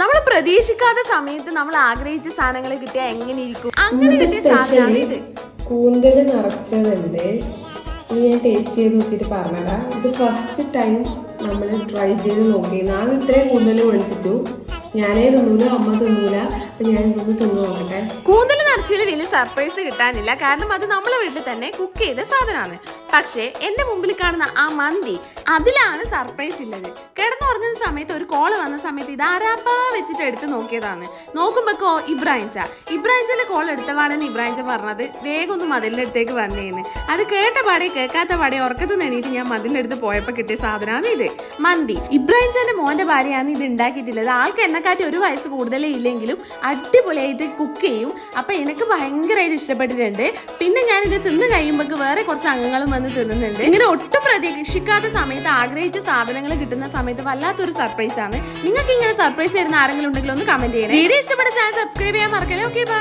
നമ്മൾ പ്രതീക്ഷിക്കാത്ത സമയത്ത് നമ്മൾ ആഗ്രഹിച്ച സാധനങ്ങൾ കിട്ടിയാൽ എങ്ങനെ ഇരിക്കും? അങ്ങനെ കിട്ടിയ സാധനമാണ് ഇത്. കൂന്തല് നിറച്ചതുണ്ട്. ഇത് ഞാൻ ടേസ്റ്റ് ചെയ്ത് നോക്കിയിട്ട് പറഞ്ഞതാ. ഇത് ഫസ്റ്റ് ടൈം നമ്മൾ ട്രൈ ചെയ്ത് നോക്കി. ഞാൻ ഇത്രയും കൂന്തല് മേടിച്ചിട്ടു. ഞാനേ തിന്നൂല, അമ്മ തിന്നൂല. അപ്പൊ ഞാൻ ഇതൊന്ന് തിന്നു നോക്കട്ടെ. കൂന്തല് നിറച്ചതിൽ വലിയ സർപ്രൈസ് കിട്ടാനില്ല, കാരണം അത് നമ്മളെ വീട്ടിൽ തന്നെ കുക്ക് ചെയ്ത സാധനമാണ്. പക്ഷേ എന്റെ മുമ്പിൽ കാണുന്ന ആ മന്തി, അതിലാണ് സർപ്രൈസ് ഉള്ളത്. കിടന്നുറങ്ങുന്ന സമയത്ത് ഒരു കോള് വന്ന സമയത്ത് ഇത് ആരാപ്പാ വെച്ചിട്ട് എടുത്ത് നോക്കിയതാണ്. നോക്കുമ്പോ ഇബ്രാഹിംചിന്റെ കോൾ എടുത്തപാടെന്ന് ഇബ്രാഹിംച പറഞ്ഞത് വേഗം ഒന്ന് മതിലിന്റെ അടുത്തേക്ക് വന്നേന്ന്. അത് കേട്ട പാടെ കേൾക്കാത്ത പാടെ ഉറക്കത്ത് നെണീറ്റ് ഞാൻ മതിലിന്റെ അടുത്ത് പോയപ്പോ കിട്ടിയ സാധനമാണ് ഇത്, മന്തി. ഇബ്രാഹിംചന്റെ മോന്റെ ഭാര്യയാണ് ഇത് ഉണ്ടാക്കിയിട്ടുള്ളത്. ആൾക്ക് എന്നെക്കാട്ടി ഒരു വയസ്സ് കൂടുതലേ ഇല്ലെങ്കിലും അടിപൊളിയായിട്ട് കുക്ക് ചെയ്യും. അപ്പൊ എനിക്ക് ഭയങ്കരമായിട്ട് ഇഷ്ടപ്പെട്ടിട്ടുണ്ട്. പിന്നെ ഞാൻ ഇത് തിന്ന് കഴിയുമ്പോൾ വേറെ കുറച്ച് അംഗങ്ങളും വന്ന് തിന്നുന്നുണ്ട്. ഇങ്ങനെ ഒട്ടും പ്രതീക്ഷിക്കാത്ത സമയത്ത് ആഗ്രഹിച്ച സാധനങ്ങൾ കിട്ടുന്ന സമയത്ത് വല്ലാത്തൊരു സർപ്രൈസ് ആണ്. നിങ്ങൾക്ക് ഇങ്ങനെ സർപ്രൈസ് തരുന്ന ആരെങ്കിലും ഉണ്ടെങ്കിൽ ഒന്ന് കമന്റ് ചെയ്യണം. വീഡിയോ ഇഷ്ടപ്പെട്ട ചാനൽ സബ്സ്ക്രൈബ് ചെയ്യാൻ മറക്കല്ലേ. Okay, by.